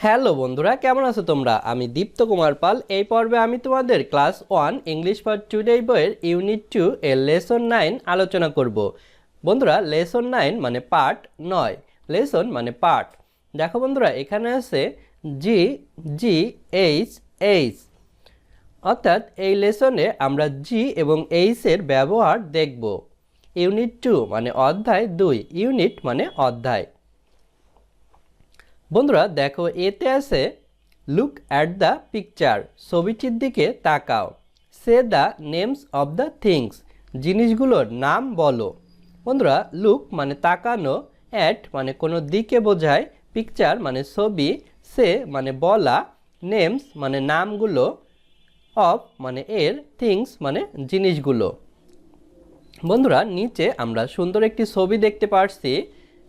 Hello বন্ধুরা, কেমন আছো তোমরা? আমি দীপ্ত কুমার পাল। এই পর্বে আমি তোমাদের ক্লাস 1 ইংলিশ ফর টুডে বইয়ের ইউনিট 2 এর লেসন 9 আলোচনা করব। বন্ধুরা, লেসন 9 মানে পার্ট 9, লেসন মানে পার্ট। দেখো বন্ধুরা, এখানে আছে gG-hH, অর্থাৎ এই লেসনে আমরা জি এবং এইচ এর ব্যবহার দেখব। ইউনিট 2 মানে অধ্যায় 2, ইউনিট মানে অধ্যায়। বন্ধুরা দেখো, এতে আছে লুক অ্যাট দ্য পিকচার, ছবিটির দিকে তাকাও। Say the names of the things, জিনিসগুলোর নাম বলো। বন্ধুরা, লুক মানে তাকানো, অ্যাট মানে কোনো দিকে বোঝায়, পিকচার মানে ছবি, সে মানে বলা, নেমস মানে নামগুলো, অফ মানে এর, থিংস মানে জিনিসগুলো। বন্ধুরা, নিচে আমরা সুন্দর একটি ছবি দেখতে পাচ্ছি।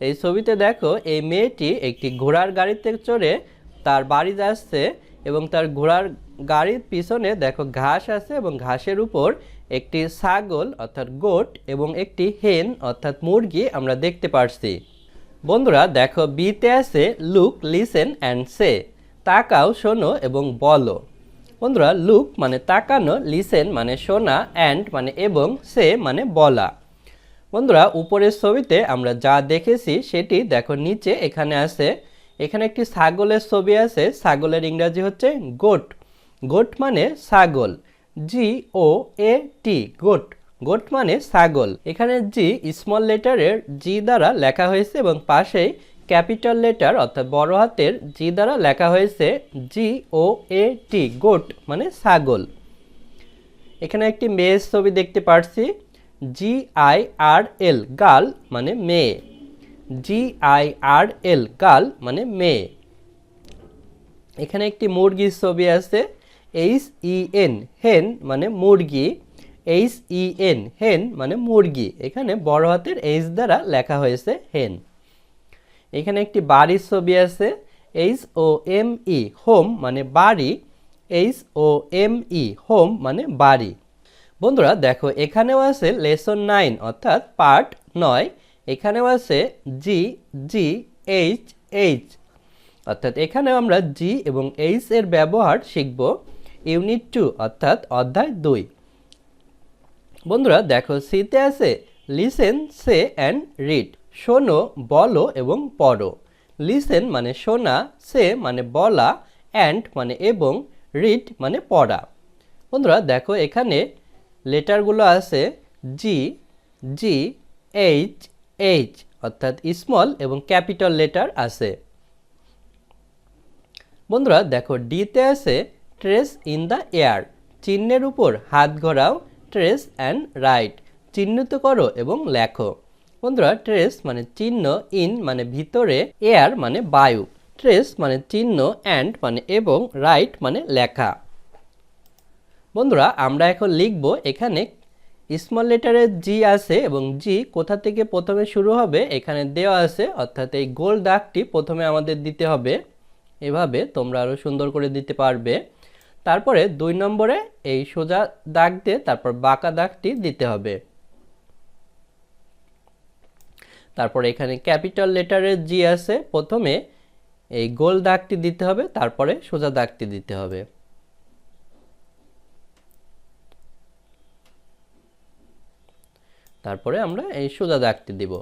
এই ছবিতে দেখো, এই মেয়েটি একটি ঘোড়ার গাড়িতে চড়ে তার বাড়ি যাচ্ছে এবং তার ঘোড়ার গাড়ির পিছনে দেখো ঘাস আছে এবং ঘাসের উপর একটি ছাগল অর্থাৎ গোট এবং একটি হেন অর্থাৎ মুরগি আমরা দেখতে পাচ্ছি। বন্ধুরা দেখো, বিতে আছে লুক, লিসেন অ্যান্ড সে, তাকাও, শোনো এবং বলো। বন্ধুরা, লুক মানে তাকানো, লিসেন মানে শোনা, অ্যান্ড মানে এবং, সে মানে বলা। বন্ধুরা, উপরের ছবিতে আমরা যা দেখেছি সেটি দেখো নিচে এখানে আছে। এখানে একটি ছাগলের ছবি আছে, ছাগলের ইংরাজি হচ্ছে গোট। গোট মানে ছাগল, GOAT, গোট। গোট মানে ছাগল। এখানে জি স্মল লেটারের জি দ্বারা লেখা হয়েছে এবং পাশেই ক্যাপিটাল লেটার অর্থাৎ বড় হাতের জি দ্বারা লেখা হয়েছে GOAT, গোট মানে ছাগল। এখানে একটি মেয়ের ছবি দেখতে পাচ্ছি, GIRL, গার্ল মানে মেয়ে, GIRL, গার্ল মানে মেয়ে। এখানে একটি মুরগির ছবি আছে, HEN, হেন মানে মুরগি, HEN, হেন মানে মুরগি। এখানে বড় হাতের এইচ দ্বারা লেখা হয়েছে হেন। এখানে একটি বাড়ির ছবি আছে, HOME, হোম মানে বাড়ি, HOME, হোম মানে বাড়ি। বন্ধুরা দেখো, এখানেও আছে লেসন 9 অর্থাৎ পার্ট 9। এখানেও আছে gG-hH, অর্থাৎ এখানেও আমরা জি এবং এইচ এর ব্যবহার শিখব। ইউনিট 2 অর্থাৎ অধ্যায় 2। বন্ধুরা দেখো, সিতে আছে লিসেন, সে অ্যান্ড রিড, শোনো, বলো এবং পড়ো। লিসেন মানে শোনা, সে মানে বলা, অ্যান্ড মানে এবং, রিড মানে পড়া। বন্ধুরা দেখো, এখানে লেটারগুলো আছে gG-hH, অর্থাৎ স্মল এবং ক্যাপিটাল লেটার আছে। বন্ধুরা দেখো, ডিতে আছে ট্রেস ইন দ্য এয়ার, চিহ্নের উপর হাত ঘোরাও, ট্রেস অ্যান্ড রাইট, চিহ্নিত করো এবং লেখো। বন্ধুরা, ট্রেস মানে চিহ্ন, ইন মানে ভিতরে, এয়ার মানে বায়ু, ট্রেস মানে চিহ্ন, অ্যান্ড মানে এবং, রাইট মানে লেখা। বন্ধুরা, আমরা এখন লিখব। এখানে স্মল লেটারের জি আছে এবং জি কোথা থেকে প্রথমে শুরু হবে এখানে দেওয়া আছে, অর্থাৎ এই গোল দাগটি প্রথমে আমাদের দিতে হবে। এভাবে তোমরা আরও সুন্দর করে দিতে পারবে। তারপরে 2 নম্বরে এই সোজা দাগ দিয়ে তারপর বাঁকা দাগটি দিতে হবে। তারপর এখানে ক্যাপিটাল লেটারের জি আছে, প্রথমে এই গোল দাগটি দিতে হবে, তারপরে সোজা দাগটি দিতে হবে। তারপরে আমরা এই সোজা দাগটি দিব।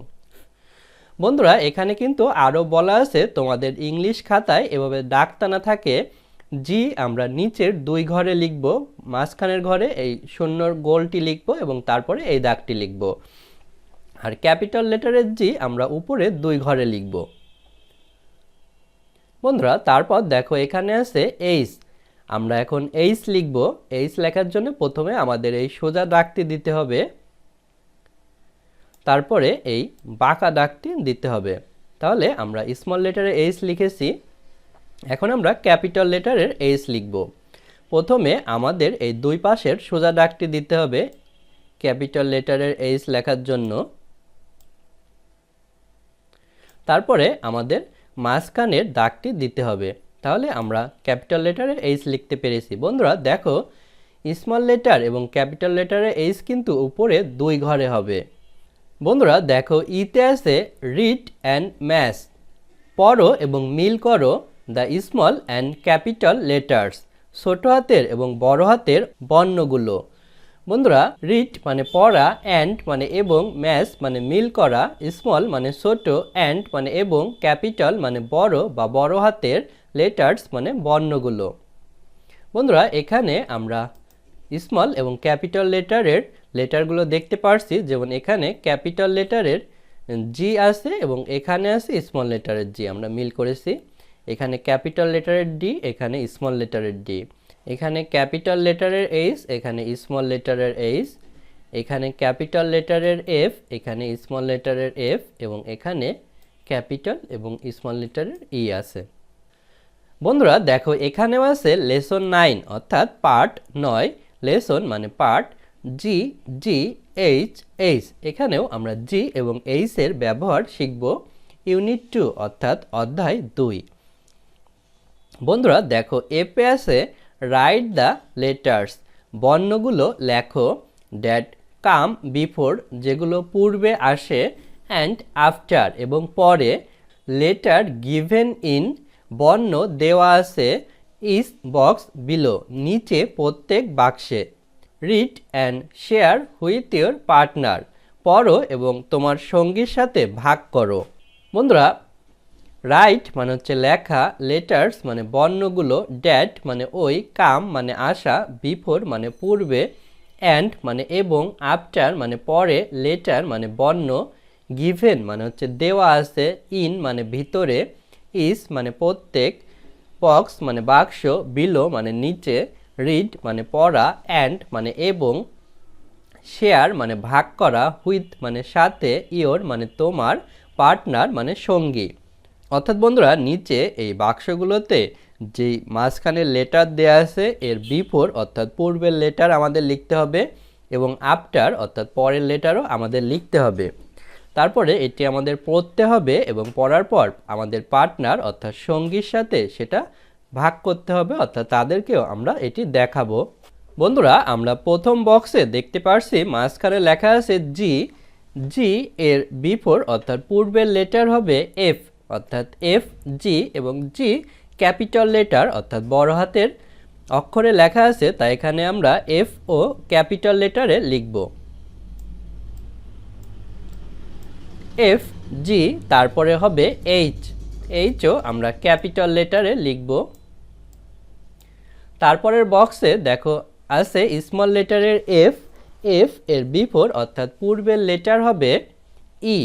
বন্ধুরা, এখানে কিন্তু আরও বলা আছে, তোমাদের ইংলিশ খাতায় এভাবে দাগ টানা থাকে। জি আমরা নিচের 2 ঘরে লিখব, মাঝখানের ঘরে এই শূন্যর গোলটি লিখব এবং তারপরে এই দাগটি লিখব। আর ক্যাপিটাল লেটারের জি আমরা উপরে 2 ঘরে লিখব। বন্ধুরা, তারপর দেখো এখানে আছে এইচ, আমরা এখন এইচ লিখব। এইচ লেখার জন্য প্রথমে আমাদের এই সোজা দাগটি দিতে হবে, তারপরে এই বাঁকা দাগটি দিতে হবে। তাহলে আমরা স্মল লেটারের এইচ লিখেছি। এখন আমরা ক্যাপিটাল লেটারের এইচ লিখব। প্রথমে আমাদের এই 2 পাশের সোজা দাগটি দিতে হবে ক্যাপিটাল লেটারের এইচ লেখার জন্য। তারপরে আমাদের মাঝখানের দাগটি দিতে হবে। তাহলে আমরা ক্যাপিটাল লেটারের এইচ লিখতে পেরেছি। বন্ধুরা দেখো, স্মল লেটার এবং ক্যাপিটাল লেটারের এইচ কিন্তু উপরে 2 ঘরে হবে। বন্ধুরা দেখো, ইতে আছে রিড অ্যান্ড ম্যাচ, পড়ো এবং মিল করো। The small and capital letters, ছোট হাতের এবং বড় হাতের বর্ণগুলো। বন্ধুরা, রিড মানে পড়া, অ্যান্ড মানে এবং, ম্যাচ মানে মিল করা, স্মল মানে ছোট, অ্যান্ড মানে এবং, ক্যাপিটাল মানে বড় বা বড় হাতের, লেটার্স মানে বর্ণগুলো। বন্ধুরা, এখানে আমরা স্মল এবং ক্যাপিটাল লেটারগুলো দেখতে পারছি। যেমন এখানে ক্যাপিটাল লেটারের জি আছে এবং এখানে আছে স্মল লেটারের জি, আমরা মিল করেছি। এখানে ক্যাপিটাল লেটারের ডি, এখানে স্মল লেটারের ডি। এখানে ক্যাপিটাল লেটারের এইচ, এখানে স্মল লেটারের এইচ। এখানে ক্যাপিটাল লেটারের এফ, এখানে স্মল লেটারের এফ, এবং এখানে ক্যাপিটাল এবং স্মল লেটারের ই আছে। বন্ধুরা দেখো, এখানেও আছে লেসন 9 অর্থাৎ পার্ট 9। লেসন মানে পার্ট, gG-hH, এখানেও আমরা জি এবং এইচ এর ব্যবহার শিখব। ইউনিট 2 অর্থাৎ অধ্যায় 2। বন্ধুরা দেখো, এপে আছে রাইট দ্য লেটার্স, বর্ণগুলো লেখো, দ্যাট কাম বিফোর, যেগুলো পূর্বে আসে, অ্যান্ড আফটার এবং পরে, লেটার গিভেন ইন, বর্ণ দেওয়া আছে, ইস বক্স বিলো, নিচে প্রত্যেক বাক্সে। Read and share with your partner, পড়ো এবং তোমার সঙ্গীর সাথে ভাগ করো। বন্ধুরা, রাইট মানে হচ্ছে লেখা, লেটার্স মানে বর্ণগুলো, ড্যাট মানে ওই, কাম মানে আসা, বিফোর মানে পূর্বে, অ্যান্ড মানে এবং, আফটার মানে পরে, লেটার মানে বর্ণ, গিভেন মানে হচ্ছে দেওয়া আছে, ইন মানে ভিতরে, ইস মানে প্রত্যেক, বক্স মানে বাক্স, বিলো মানে নিচে, রিড মানে পড়া, অ্যান্ড মানে এবং, শেয়ার মানে ভাগ করা, হুইথ মানে সাথে, ইয়োর মানে তোমার, পার্টনার মানে সঙ্গী। অর্থাৎ বন্ধুরা, নিচে এই বাক্সগুলোতে যেই মাঝখানের লেটার দেওয়া আছে এর বিফোর অর্থাৎ পূর্বের লেটার আমাদের লিখতে হবে এবং আফটার অর্থাৎ পরের লেটারও আমাদের লিখতে হবে। তারপরে এটি আমাদের পড়তে হবে এবং পড়ার পর আমাদের পার্টনার অর্থাৎ সঙ্গীর সাথে সেটা ভাগ করতে হবে, অর্থাৎ তাদেরকেও আমরা এটি দেখাবো। বন্ধুরা, আমরা প্রথম বক্সে দেখতে পারছি মাঝখানে লেখা আছে জি। জি এর বিফোর অর্থাৎ পূর্বের লেটার হবে এফ, অর্থাৎ এফ জি, এবং জি ক্যাপিটাল লেটার অর্থাৎ বড় হাতের অক্ষরে লেখা আছে, তাই এখানে আমরা এফ ও ক্যাপিটাল লেটারে লিখব। এফ জি, তারপরে হবে এইচ, এইচও আমরা ক্যাপিটাল লেটারে লিখব। তারপরের বক্সে দেখো আছে স্মল লেটারের এফ, এফ এর বিফোর অর্থাৎ পূর্বের লেটার হবে ই,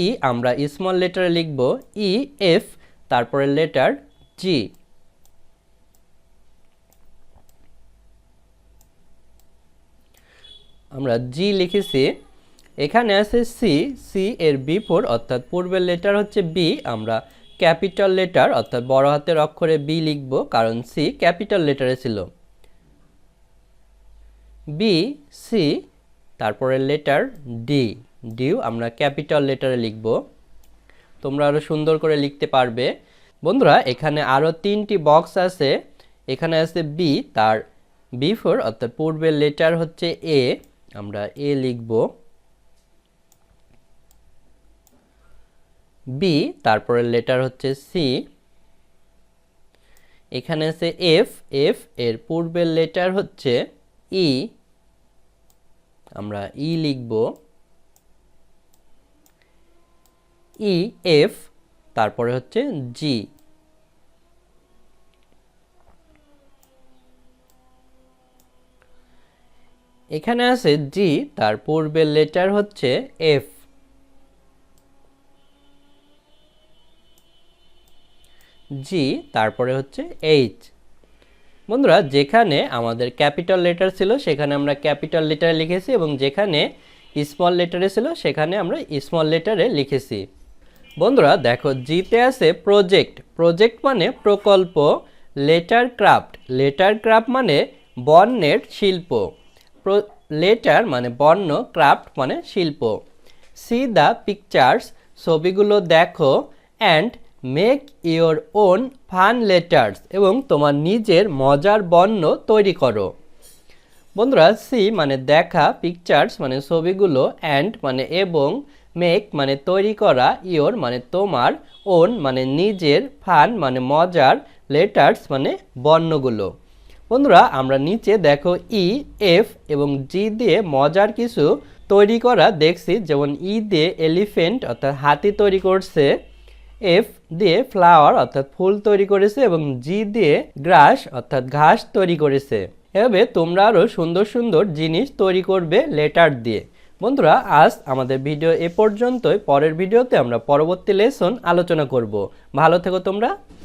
ই আমরা স্মল লেটারে লিখব, ই এফ, তারপরের লেটার জি। আমরা জি লিখেছি। এখানে আছে সি, সি এর বিফোর অর্থাৎ পূর্বের লেটার হচ্ছে বি, আমরা ক্যাপিটাল লেটার অর্থাৎ বড় হাতের অক্ষরে বি লিখব, কারণ সি ক্যাপিটাল লেটারে ছিল। বি সি, তারপরের লেটার ডি, ডিও আমরা ক্যাপিটাল লেটারে লিখব। তোমরা আরও সুন্দর করে লিখতে পারবে। বন্ধুরা, এখানে আরও 3টি বক্স আছে। এখানে আছে বি, তার বিফোর অর্থাৎ পূর্বের লেটার হচ্ছে এ, আমরা এ লিখব। বি, তারপরের লেটার হচ্ছে সি। এখানে আছে এফ, এফ এর পূর্বের লেটার হচ্ছে ই, আমরা ই লিখব। ই এফ, তারপরে হচ্ছে জি। এখানে আছে জি, তার পূর্বের লেটার হচ্ছে এফ। জি, তারপরে হচ্ছে এইচ। বন্ধুরা, যেখানে আমাদের ক্যাপিটাল লেটার ছিল সেখানে আমরা ক্যাপিটাল লেটারে লিখেছি এবং যেখানে স্মল লেটারে ছিল সেখানে আমরা স্মল লেটারে লিখেছি। বন্ধুরা দেখো, জিতে আছে প্রজেক্ট, প্রজেক্ট মানে প্রকল্প। লেটার ক্রাফট, লেটার ক্রাফট মানে বর্ণের শিল্প। লেটার মানে বর্ণ, ক্রাফট মানে শিল্প। সি দ্য পিকচার্স, ছবিগুলো দেখো। And make your own fun letters, এবং তোমার নিজের মজার বর্ণ তৈরি করো। বন্ধুরা, সি মানে দেখা, পিকচার্স মানে ছবিগুলো, অ্যান্ড মানে এবং, মেক মানে তৈরি করা, ইয়োর মানে তোমার, ওন মানে নিজের, ফান মানে মজার, লেটার্স মানে বর্ণগুলো। বন্ধুরা আমরা নিচে দেখো ই, এফ এবং জি দিয়ে মজার কিছু তৈরি করা দেখছি, যেমন ই দিয়ে এলিফেন্ট অর্থাৎ হাতি তৈরি করছে, এফ দিয়ে ফ্লাওয়ার অর্থাৎ ফুল তৈরি করেছে এবং জি দিয়ে গ্রাস অর্থাৎ ঘাস তৈরি করেছে। এভাবে তোমরা আরও সুন্দর সুন্দর জিনিস তৈরি করবে লেটার দিয়ে। বন্ধুরা আজ আমাদের ভিডিও এ পর্যন্তই। পরের ভিডিওতে আমরা পরবর্তী লেসন আলোচনা করব। ভালো থেকো তোমরা।